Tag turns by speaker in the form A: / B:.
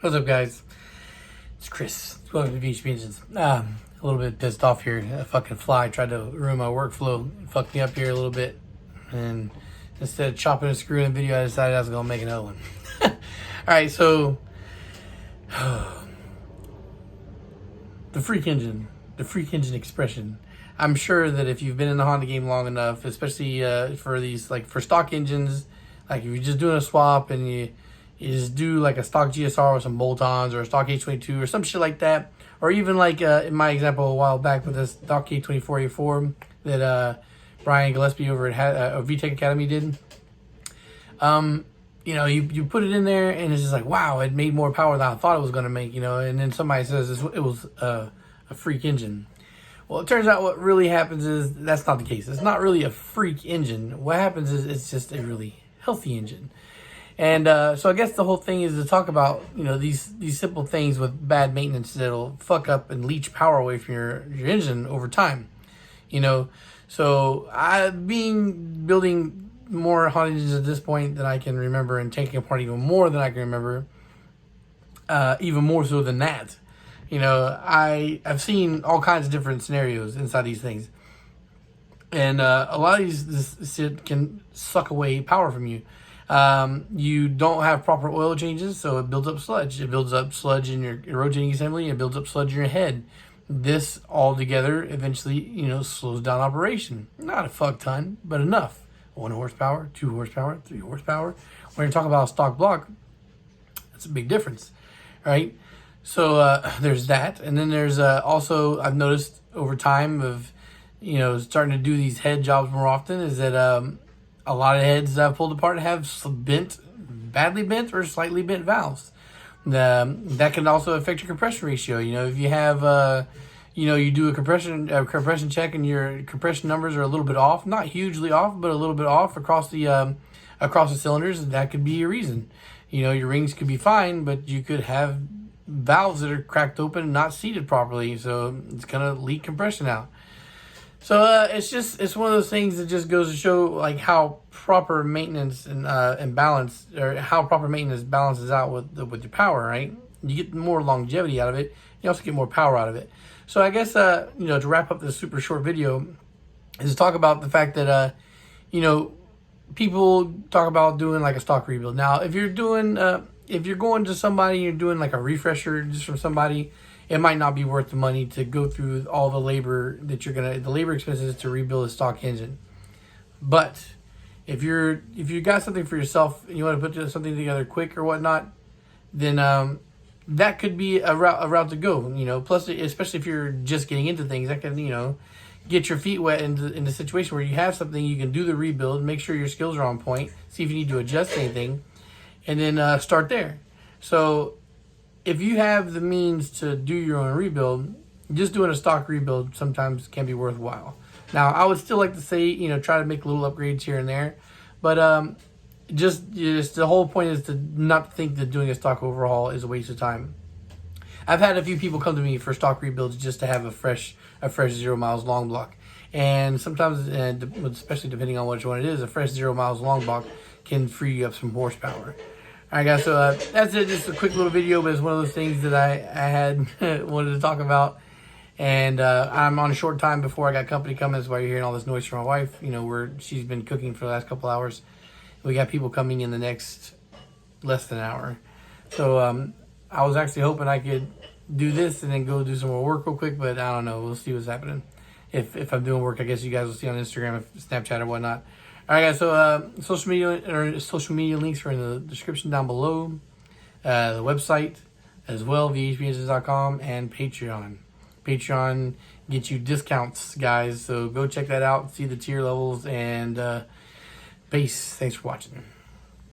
A: What's up, guys? It's Chris. Welcome to VHP Engines. A little bit pissed off here. A fucking fly tried to ruin my workflow. Fucked me up here a little bit. And instead of chopping and screwing the video, I decided I was going to make another one. Alright, so... the freak engine. The freak engine expression. I'm sure that if you've been in the Honda game long enough, especially for these, like for stock engines, like if you're just doing a swap and you just do like a stock GSR with some bolt-ons or a stock H22 or some shit like that, or even like in my example a while back with this stock K24A4 that Brian Gillespie over at VTech Academy did. You know, you put it in there and it's just like, wow, it made more power than I thought it was going to make, you know, and then somebody says it was a freak engine. Well, it turns out what really happens is that's not the case. It's not really a freak engine. What happens is it's just a really healthy engine. And so I guess the whole thing is to talk about, you know, these simple things with bad maintenance that'll fuck up and leach power away from your engine over time. You know, so I've been building more Honda engines at this point than I can remember, and taking apart even more than I can remember, even more so than that. You know, I've seen all kinds of different scenarios inside these things. And a lot of this shit can suck away power from you. You don't have proper oil changes, so it builds up sludge. It builds up sludge in your rotating assembly. It builds up sludge in your head. This all together eventually, you know, slows down operation. Not a fuck ton, but enough. 1 horsepower, 2 horsepower, 3 horsepower. When you're talking about a stock block, that's a big difference, right? So there's that. And then there's also, I've noticed over time of, you know, starting to do these head jobs more often, is that a lot of heads that I've pulled apart have badly bent or slightly bent valves. That can also affect your compression ratio. You know, if you have, you know, you do a compression check and your compression numbers are a little bit off, not hugely off, but a little bit off across the cylinders, that could be a reason. You know, your rings could be fine, but you could have valves that are cracked open and not seated properly, so it's gonna leak compression out. So it's one of those things that just goes to show like how proper maintenance and balance, or how proper maintenance balances out with your power, right? You get more longevity out of it. You also get more power out of it. So I guess you know, to wrap up this super short video, is to talk about the fact that you know, people talk about doing like a stock rebuild. Now, if you're doing if you're going to somebody and you're doing like a refresher just from somebody, it might not be worth the money to go through all the labor that the labor expenses to rebuild a stock engine. But if you got something for yourself and you want to put something together quick or whatnot, then that could be a route to go. You know, plus especially if you're just getting into things, that can, you know, get your feet wet in the situation where you have something, you can do the rebuild, make sure your skills are on point, see if you need to adjust anything, and then start there. So if you have the means to do your own rebuild, just doing a stock rebuild sometimes can be worthwhile. Now, I would still like to say, you know, try to make little upgrades here and there, but just the whole point is to not think that doing a stock overhaul is a waste of time. I've had a few people come to me for stock rebuilds just to have a fresh 0 miles long block, and sometimes, especially depending on which one it is, a fresh 0 miles long block can free you up some horsepower. Alright guys, so that's it. Just a quick little video, but it's one of those things that I had wanted to talk about. And I'm on a short time before I got company coming. That's why you're hearing all this noise from my wife. You know, she's been cooking for the last couple hours. We got people coming in the next less than an hour. So I was actually hoping I could do this and then go do some more work real quick, but I don't know. We'll see what's happening. If I'm doing work, I guess you guys will see on Instagram, Snapchat, or whatnot. All right, guys. So social media links are in the description down below. The website as well, vhpengines.com, and Patreon. Patreon gets you discounts, guys. So go check that out. See the tier levels, and peace. Thanks for watching.